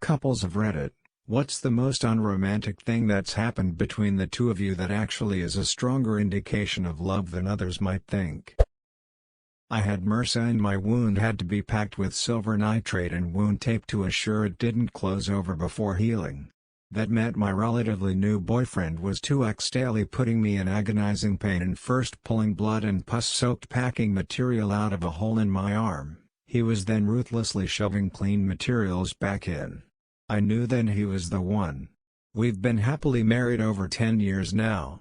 Couples of Reddit, what's the most unromantic thing that's happened between the two of you that actually is a stronger indication of love than others might think? I had MRSA and my wound had to be packed with silver nitrate and wound tape to assure it didn't close over before healing. That meant my relatively new boyfriend was 2x daily putting me in agonizing pain and first pulling blood and pus-soaked packing material out of a hole in my arm. He was then ruthlessly shoving clean materials back in. I knew then he was the one. We've been happily married over 10 years now.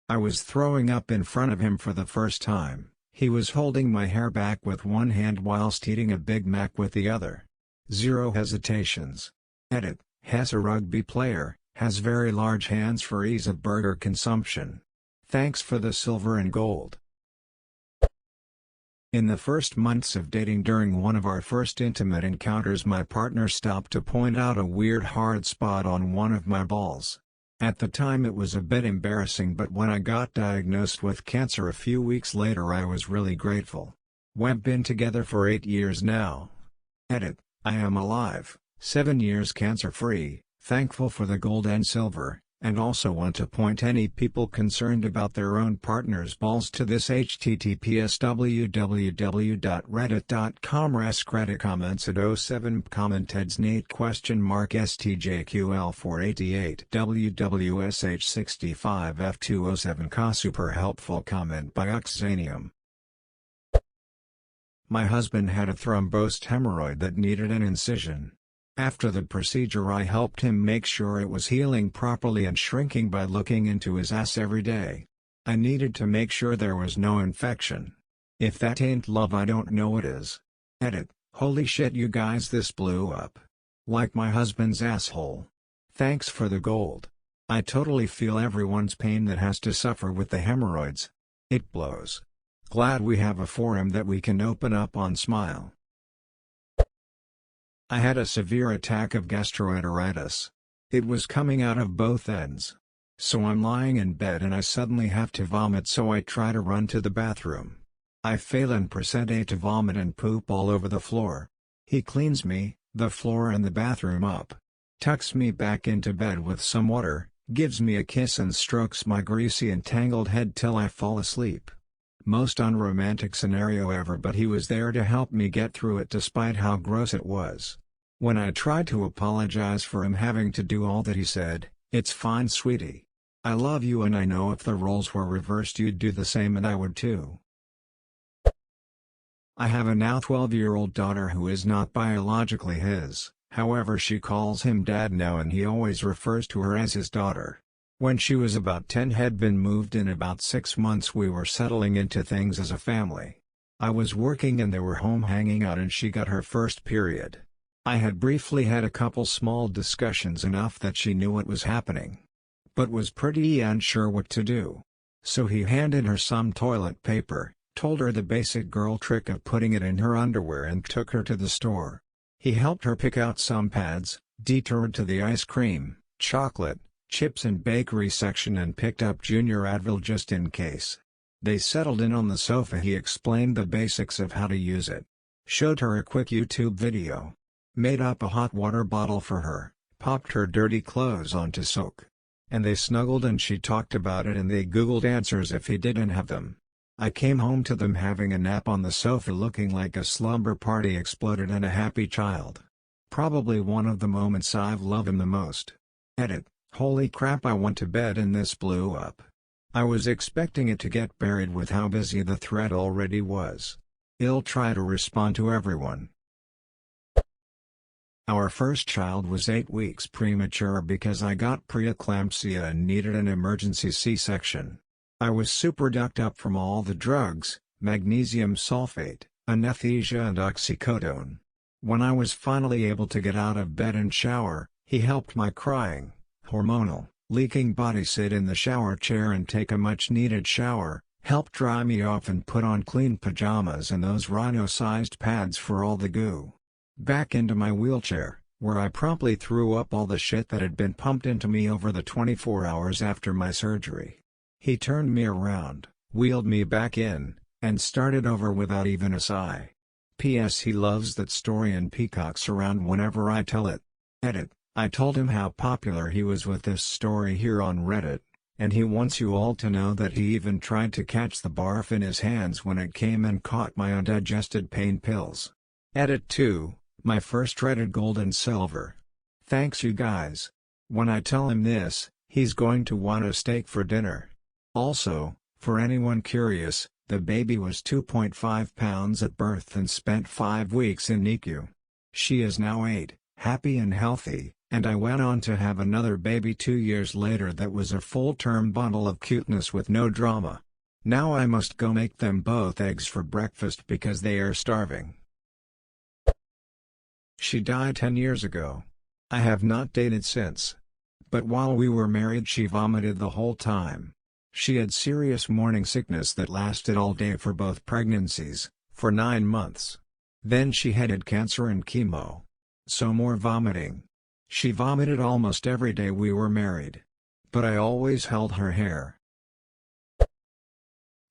I was throwing up in front of him for the first time. He was holding my hair back with one hand whilst eating a Big Mac with the other. Zero hesitations. Edit, Hess a rugby player, has very large hands for ease of burger consumption. Thanks for the silver and gold. In the first months of dating during one of our first intimate encounters my partner stopped to point out a weird hard spot on one of my balls. At the time it was a bit embarrassing, but when I got diagnosed with cancer a few weeks later I was really grateful. We've been together for 8 years now. Edit, I am alive, 7 years cancer-free, thankful for the gold and silver, and also want to point any people concerned about their own partner's balls to this https www.reddit.com/Reddit comments at 07 commented Nate STJQL488 WWSH65F207 super helpful comment by Uxanium. My husband had a thrombosed hemorrhoid that needed an incision. After the procedure I helped him make sure it was healing properly and shrinking by looking into his ass every day. I needed to make sure there was no infection. If that ain't love I don't know what is. Edit, holy shit you guys, this blew up. Like my husband's asshole. Thanks for the gold. I totally feel everyone's pain that has to suffer with the hemorrhoids. It blows. Glad we have a forum that we can open up on. Smile. I had a severe attack of gastroenteritis. It was coming out of both ends. So I'm lying in bed and I suddenly have to vomit, so I try to run to the bathroom. I fail and proceed to vomit and poop all over the floor. He cleans me, the floor and the bathroom up. Tucks me back into bed with some water, gives me a kiss and strokes my greasy and tangled head till I fall asleep. Most unromantic scenario ever, but he was there to help me get through it despite how gross it was. When I tried to apologize for him having to do all that, he said, "It's fine sweetie. I love you and I know if the roles were reversed you'd do the same and I would too." I have a now 12-year-old daughter who is not biologically his, however she calls him dad now and he always refers to her as his daughter. When she was about 10 had been moved in about 6 months we were settling into things as a family. I was working and they were home hanging out and she got her first period. I had briefly had a couple small discussions, enough that she knew what was happening. But was pretty unsure what to do. So he handed her some toilet paper, told her the basic girl trick of putting it in her underwear and took her to the store. He helped her pick out some pads, detoured to the ice cream, chocolate, chips and bakery section and picked up Junior Advil just in case. They settled in on the sofa. He explained the basics of how to use it. Showed her a quick YouTube video. Made up a hot water bottle for her, popped her dirty clothes on to soak. And they snuggled and she talked about it and they googled answers if he didn't have them. I came home to them having a nap on the sofa looking like a slumber party exploded and a happy child. Probably one of the moments I've loved him the most. Edit. Holy crap, I went to bed and this blew up. I was expecting it to get buried with how busy the thread already was. I'll try to respond to everyone. Our first child was 8 weeks premature because I got preeclampsia and needed an emergency C-section. I was super ducked up from all the drugs, magnesium sulfate, anesthesia and oxycodone. When I was finally able to get out of bed and shower, he helped my crying, hormonal, leaking body sit in the shower chair and take a much-needed shower, helped dry me off and put on clean pajamas and those rhino-sized pads for all the goo. Back into my wheelchair, where I promptly threw up all the shit that had been pumped into me over the 24 hours after my surgery. He turned me around, wheeled me back in, and started over without even a sigh. P.S. He loves that story and peacocks around whenever I tell it. Edit. I told him how popular he was with this story here on Reddit, and he wants you all to know that he even tried to catch the barf in his hands when it came and caught my undigested pain pills. Edit 2, my first Reddit gold and silver. Thanks you guys. When I tell him this, he's going to want a steak for dinner. Also, for anyone curious, the baby was 2.5 pounds at birth and spent 5 weeks in NICU. She is now 8, happy and healthy, and I went on to have another baby 2 years later that was a full-term bundle of cuteness with no drama. Now I must go make them both eggs for breakfast because they are starving. She died 10 years ago. I have not dated since. But while we were married she vomited the whole time. She had serious morning sickness that lasted all day for both pregnancies, for 9 months. Then she had cancer and chemo. So more vomiting. She vomited almost every day we were married. But I always held her hair.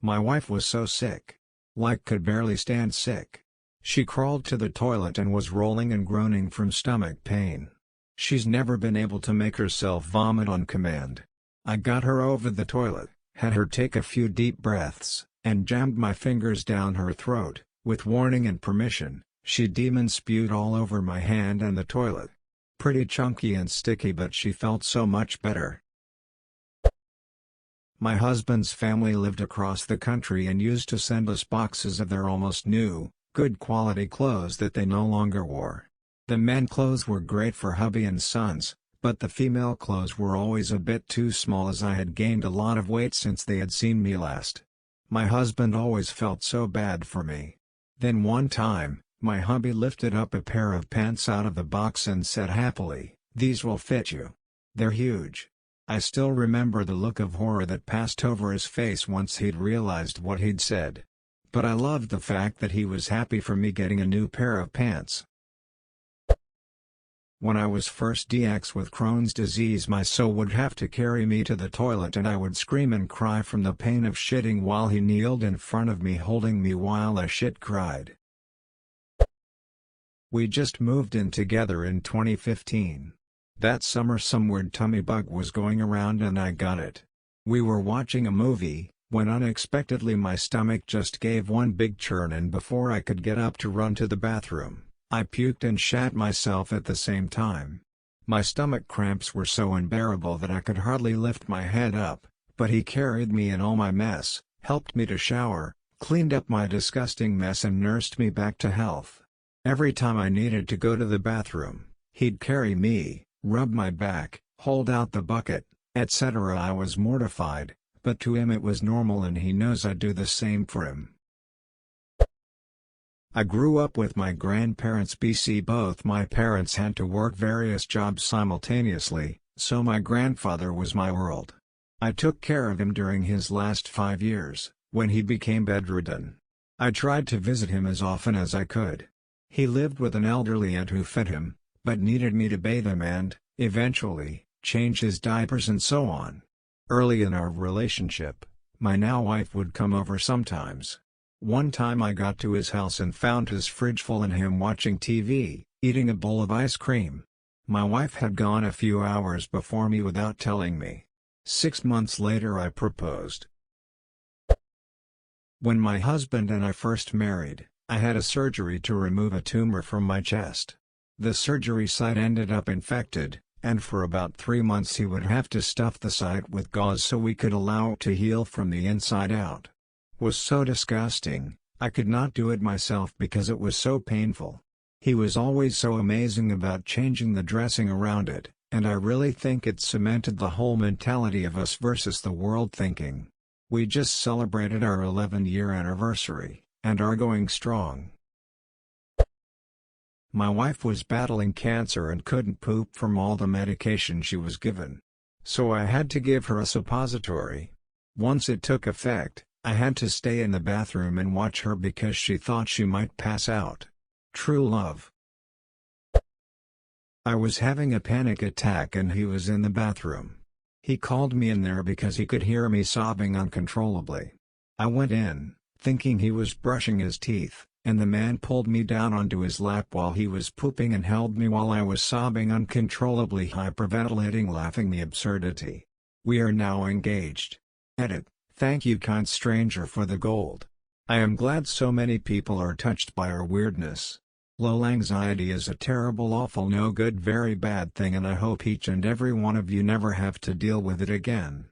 My wife was so sick. Like could barely stand sick. She crawled to the toilet and was rolling and groaning from stomach pain. She's never been able to make herself vomit on command. I got her over the toilet, had her take a few deep breaths, and jammed my fingers down her throat. With warning and permission, she demon spewed all over my hand and the toilet. Pretty chunky and sticky, but she felt so much better. My husband's family lived across the country and used to send us boxes of their almost new, good quality clothes that they no longer wore. The men clothes were great for hubby and sons, but the female clothes were always a bit too small as I had gained a lot of weight since they had seen me last. My husband always felt so bad for me. Then one time, my hubby lifted up a pair of pants out of the box and said happily, "These will fit you. They're huge." I still remember the look of horror that passed over his face once he'd realized what he'd said. But I loved the fact that he was happy for me getting a new pair of pants. When I was first DX with Crohn's disease, my so would have to carry me to the toilet and I would scream and cry from the pain of shitting while he kneeled in front of me holding me while I shit cried. We just moved in together in 2015. That summer some weird tummy bug was going around and I got it. We were watching a movie, when unexpectedly my stomach just gave one big churn and before I could get up to run to the bathroom, I puked and shat myself at the same time. My stomach cramps were so unbearable that I could hardly lift my head up, but he carried me in all my mess, helped me to shower, cleaned up my disgusting mess and nursed me back to health. Every time I needed to go to the bathroom, he'd carry me, rub my back, hold out the bucket, etc. I was mortified, but to him it was normal and he knows I'd do the same for him. I grew up with my grandparents. Both my parents had to work various jobs simultaneously, so my grandfather was my world. I took care of him during his last 5 years, when he became bedridden. I tried to visit him as often as I could. He lived with an elderly aunt who fed him, but needed me to bathe him and, eventually, change his diapers and so on. Early in our relationship, my now wife would come over sometimes. One time I got to his house and found his fridge full and him watching TV, eating a bowl of ice cream. My wife had gone a few hours before me without telling me. 6 months later I proposed. When my husband and I first married, I had a surgery to remove a tumor from my chest. The surgery site ended up infected, and for about 3 months he would have to stuff the site with gauze so we could allow it to heal from the inside out. Was so disgusting, I could not do it myself because it was so painful. He was always so amazing about changing the dressing around it, and I really think it cemented the whole mentality of us versus the world thinking. We just celebrated our 11-year anniversary, and are going strong. My wife was battling cancer and couldn't poop from all the medication she was given. So I had to give her a suppository. Once it took effect, I had to stay in the bathroom and watch her because she thought she might pass out. True love. I was having a panic attack and he was in the bathroom. He called me in there because he could hear me sobbing uncontrollably. I went in, thinking he was brushing his teeth, And the man pulled me down onto his lap while he was pooping and held me while I was sobbing uncontrollably, hyperventilating, laughing the absurdity. We are now engaged. Edit. Thank you, kind stranger, for the gold. I am glad so many people are touched by our weirdness. Low anxiety is a terrible, awful, no good, very bad thing, and I hope each and every one of you never have to deal with it again.